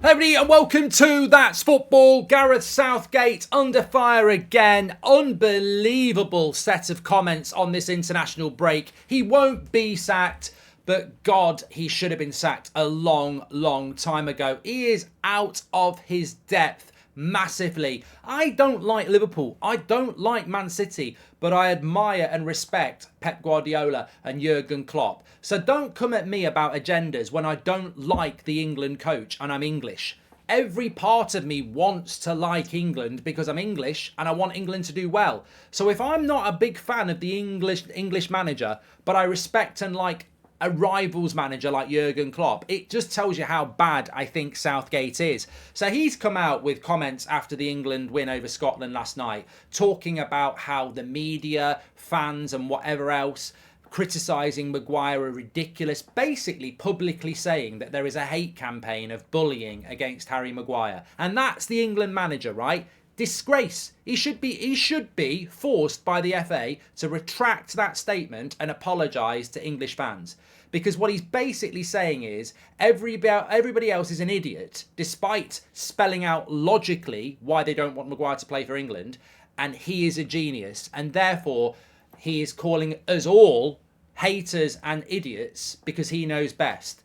Hey everybody and welcome to That's Football. Gareth Southgate under fire again. Unbelievable set of comments on this international break. He won't be sacked, but God, he should have been sacked a long time ago. He is out of his depth massively. I don't like Liverpool. I don't like Man City, but I admire and respect Pep Guardiola and Jurgen Klopp. So don't come at me about agendas when I don't like the England coach and I'm English. Every part of me wants to like England because I'm English and I want England to do well. So if I'm not a big fan of the English manager, but I respect and like a rivals manager like Jurgen Klopp, it just tells you how bad I think Southgate is. So he's come out with comments after the England win over Scotland last night, talking about how the media, fans and whatever else criticising Maguire are ridiculous, basically publicly saying that there is a hate campaign of bullying against Harry Maguire. And that's the England manager, right? Disgrace. He should be forced by the FA to retract that statement and apologise to English fans. Because what he's basically saying is everybody else is an idiot, despite spelling out logically why they don't want Maguire to play for England, and he is a genius. And therefore, he is calling us all haters and idiots because he knows best.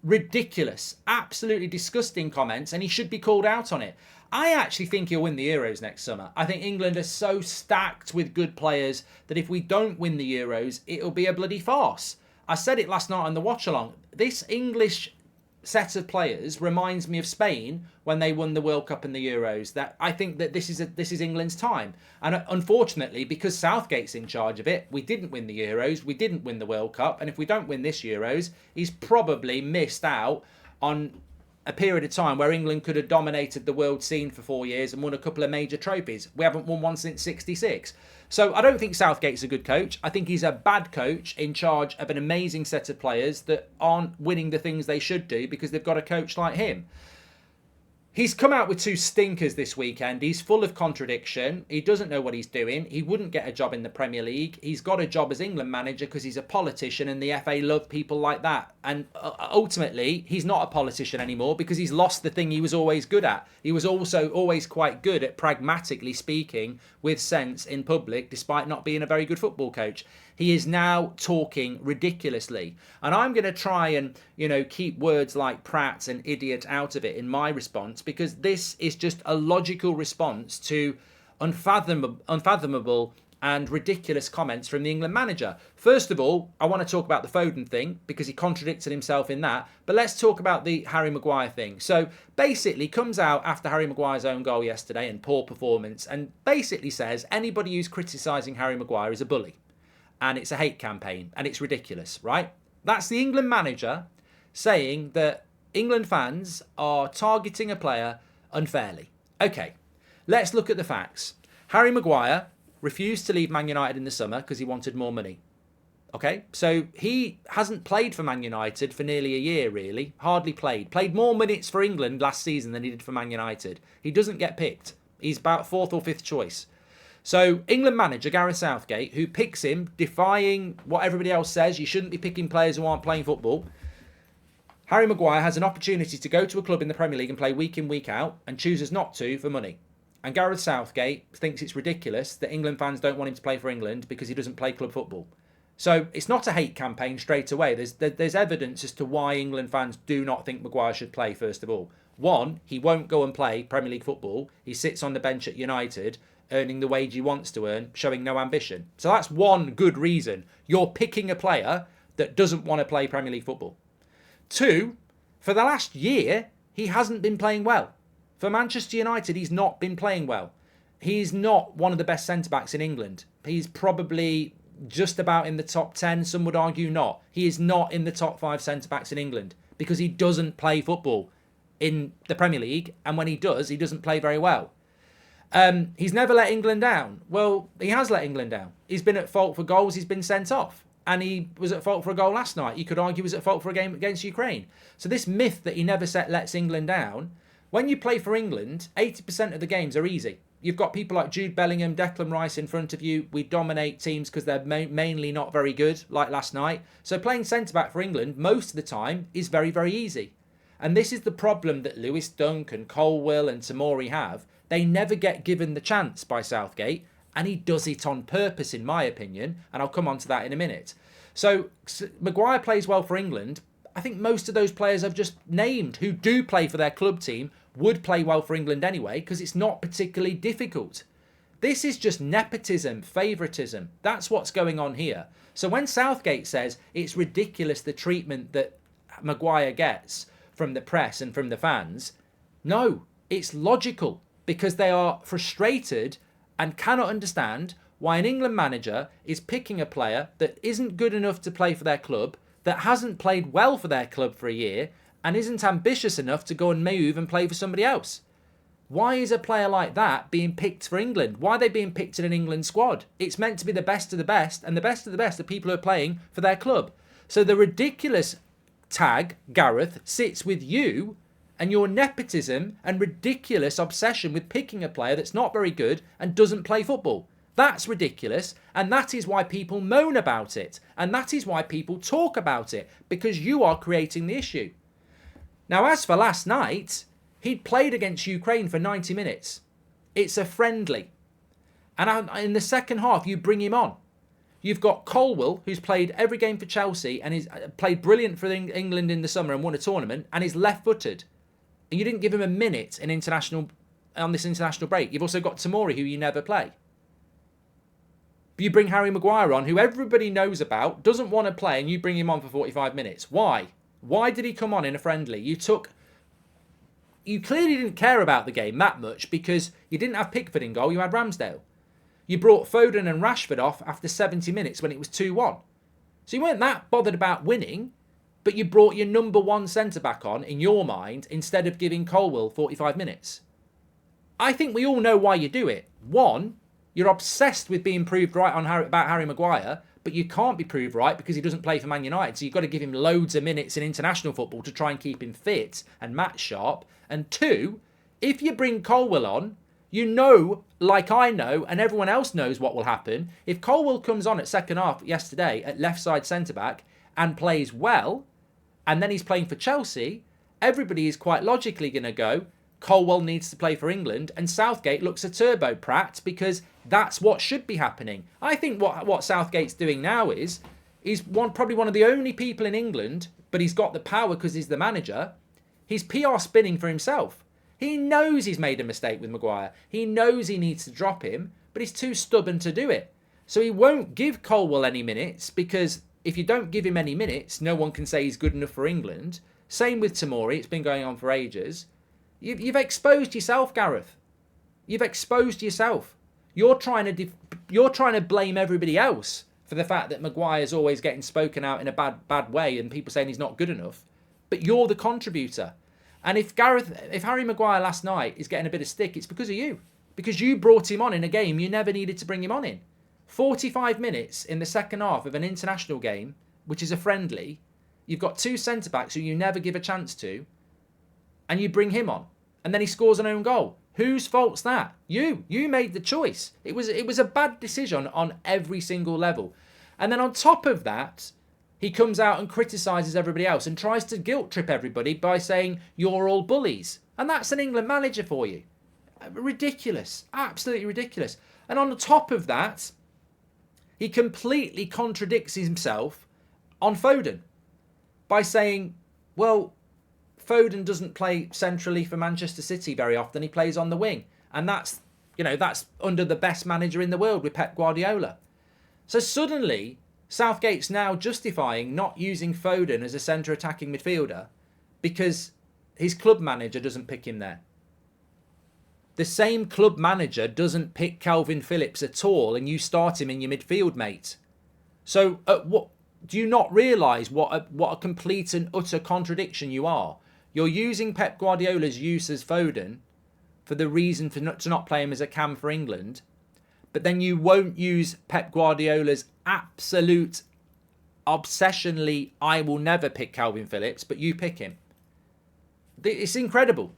Ridiculous, absolutely disgusting comments, and he should be called out on it. I actually think he'll win the Euros next summer. I think England are so stacked with good players that if we don't win the Euros, it'll be a bloody farce. I said it last night on the watch-along. This English set of players reminds me of Spain when they won the World Cup and the Euros. That I think that this is England's time. And unfortunately, because Southgate's in charge of it, we didn't win the Euros, we didn't win the World Cup, and if we don't win this Euros, he's probably missed out on a period of time where England could have dominated the world scene for 4 years and won a couple of major trophies. We haven't won one since '66. So I don't think Southgate's a good coach. I think he's a bad coach in charge of an amazing set of players that aren't winning the things they should do because they've got a coach like him. He's come out with two stinkers this weekend. He's full of contradiction. He doesn't know what he's doing. He wouldn't get a job in the Premier League. He's got a job as England manager because he's a politician and the FA love people like that. And ultimately, he's not a politician anymore because he's lost the thing he was always good at. He was also always quite good at pragmatically speaking with sense in public, despite not being a very good football coach. He is now talking ridiculously. And I'm going to try and, keep words like prat and idiot out of it in my response, because this is just a logical response to unfathomable and ridiculous comments from the England manager. First of all, I want to talk about the Foden thing because he contradicted himself in that. But let's talk about the Harry Maguire thing. So basically comes out after Harry Maguire's own goal yesterday and poor performance and basically says anybody who's criticising Harry Maguire is a bully. And it's a hate campaign, and it's ridiculous, right? That's the England manager saying that England fans are targeting a player unfairly. Okay, let's look at the facts. Harry Maguire refused to leave Man United in the summer because he wanted more money. Okay, so he hasn't played for Man United for nearly a year, really. Hardly played. Played more minutes for England last season than he did for Man United. He doesn't get picked. He's about fourth or fifth choice. So England manager Gareth Southgate, who picks him, defying what everybody else says, you shouldn't be picking players who aren't playing football. Harry Maguire has an opportunity to go to a club in the Premier League and play week in, week out, and chooses not to for money. And Gareth Southgate thinks it's ridiculous that England fans don't want him to play for England because he doesn't play club football. So it's not a hate campaign straight away. There's evidence as to why England fans do not think Maguire should play, first of all. One, he won't go and play Premier League football. He sits on the bench at United, earning the wage he wants to earn, showing no ambition. So that's one good reason. You're picking a player that doesn't want to play Premier League football. Two, for the last year, he hasn't been playing well. For Manchester United, he's not been playing well. He's not one of the best centre-backs in England. He's probably just about in the top 10, some would argue not. He is not in the top 5 centre-backs in England because he doesn't play football in the Premier League, and when he doesn't play very well. He's never let England down. Well, he has let England down. He's been at fault for goals. He's been sent off. And he was at fault for a goal last night. You could argue he was at fault for a game against Ukraine. So this myth that he never lets England down, when you play for England, 80% of the games are easy. You've got people like Jude Bellingham, Declan Rice in front of you. We dominate teams because they're mainly not very good, like last night. So playing centre-back for England most of the time is very, very easy. And this is the problem that Lewis Dunk and Colwill and Tomori have. They never get given the chance by Southgate, and he does it on purpose, in my opinion, and I'll come on to that in a minute. So Maguire plays well for England. I think most of those players I've just named who do play for their club team would play well for England anyway, because it's not particularly difficult. This is just nepotism, favouritism. That's what's going on here. So when Southgate says it's ridiculous the treatment that Maguire gets from the press and from the fans, no, it's logical, because they are frustrated and cannot understand why an England manager is picking a player that isn't good enough to play for their club, that hasn't played well for their club for a year, and isn't ambitious enough to go and move and play for somebody else. Why is a player like that being picked for England? Why are they being picked in an England squad? It's meant to be the best of the best, and the best of the best are people who are playing for their club. So the ridiculous tag, Gareth, sits with you and your nepotism and ridiculous obsession with picking a player that's not very good and doesn't play football. That's ridiculous, and that is why people moan about it, and that is why people talk about it, because you are creating the issue. Now, as for last night, he'd played against Ukraine for 90 minutes. It's a friendly. And in the second half, you bring him on. You've got Colwill, who's played every game for Chelsea and he's played brilliant for England in the summer and won a tournament, and he's left-footed. And you didn't give him a minute on this international break. You've also got Tomori, who you never play. You bring Harry Maguire on, who everybody knows about, doesn't want to play, and you bring him on for 45 minutes. Why? Why did he come on in a friendly? You clearly didn't care about the game that much, because you didn't have Pickford in goal, you had Ramsdale. You brought Foden and Rashford off after 70 minutes when it was 2-1. So you weren't that bothered about winning, but you brought your number one centre-back on, in your mind, instead of giving Colwill 45 minutes. I think we all know why you do it. One, you're obsessed with being proved right about Harry Maguire, but you can't be proved right because he doesn't play for Man United. So you've got to give him loads of minutes in international football to try and keep him fit and match sharp. And two, if you bring Colwill on, you know, like I know, and everyone else knows what will happen. If Colwill comes on at second half yesterday at left side centre-back and plays well, and then he's playing for Chelsea, everybody is quite logically going to go, Colwill needs to play for England, and Southgate looks a turbo prat, because that's what should be happening. I think what Southgate's doing now is he's probably one of the only people in England, but he's got the power because he's the manager. He's PR spinning for himself. He knows he's made a mistake with Maguire. He knows he needs to drop him, but he's too stubborn to do it. So he won't give Colwill any minutes, because if you don't give him any minutes, no one can say he's good enough for England. Same with Tomori. It's been going on for ages. You've exposed yourself, Gareth. You've exposed yourself. You're trying to blame everybody else for the fact that Maguire's always getting spoken out in a bad way and people saying he's not good enough. But you're the contributor. And if Harry Maguire last night is getting a bit of stick, it's because of you. Because you brought him on in a game you never needed to bring him on in. 45 minutes in the second half of an international game, which is a friendly. You've got two centre-backs who you never give a chance to, and you bring him on. And then he scores an own goal. Whose fault's that? You. You made the choice. It was a bad decision on every single level. And then on top of that, he comes out and criticises everybody else and tries to guilt trip everybody by saying, you're all bullies. And that's an England manager for you. Ridiculous. Absolutely ridiculous. And on the top of that, he completely contradicts himself on Foden by saying, well, Foden doesn't play centrally for Manchester City very often. He plays on the wing. And that's under the best manager in the world with Pep Guardiola. So suddenly, Southgate's now justifying not using Foden as a centre attacking midfielder because his club manager doesn't pick him there. The same club manager doesn't pick Calvin Phillips at all, and you start him in your midfield, mate. So what do you not realise what a complete and utter contradiction you are? You're using Pep Guardiola's use as Foden for the reason to not play him as a cam for England, but then you won't use Pep Guardiola's absolute obsessionally, I will never pick Calvin Phillips, but you pick him. It's incredible.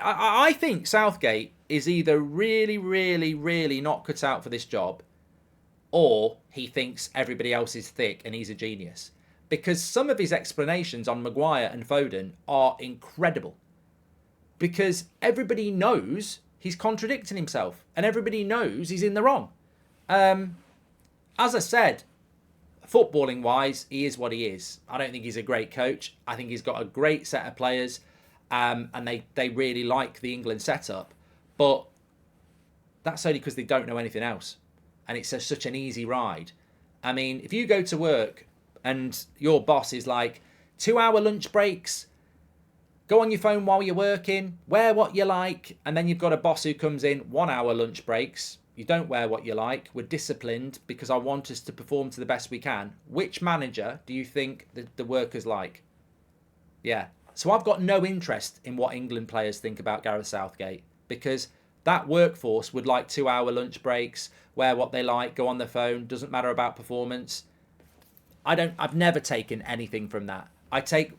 I think Southgate is either really, really, really not cut out for this job, or he thinks everybody else is thick and he's a genius. because some of his explanations on Maguire and Foden are incredible. Because everybody knows he's contradicting himself and everybody knows he's in the wrong. As I said, footballing wise, he is what he is. I don't think he's a great coach. I think he's got a great set of players, and they really like the England setup. But that's only because they don't know anything else. And it's such an easy ride. I mean, if you go to work and your boss is like, 2-hour lunch breaks, go on your phone while you're working, wear what you like, and then you've got a boss who comes in, 1-hour lunch breaks, you don't wear what you like, we're disciplined because I want us to perform to the best we can. Which manager do you think the workers like? Yeah. So I've got no interest in what England players think about Gareth Southgate, because that workforce would like 2-hour lunch breaks, wear what they like, go on their phone, doesn't matter about performance. I've never taken anything from that. I take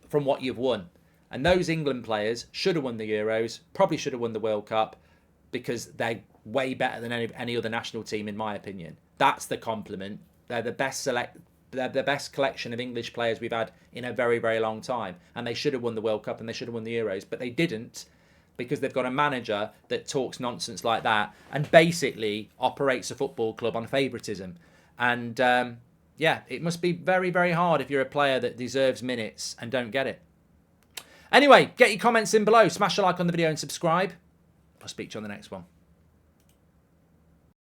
from what you've won. And those England players should have won the Euros, probably should have won the World Cup, because they're way better than any other national team, in my opinion. That's the compliment. They're the best they're the best collection of English players we've had in a very, very long time. And they should have won the World Cup and they should have won the Euros, but they didn't, because they've got a manager that talks nonsense like that and basically operates a football club on favouritism. And yeah, it must be very, very hard if you're a player that deserves minutes and don't get it. Anyway, get your comments in below. Smash a like on the video and subscribe. I'll speak to you on the next one.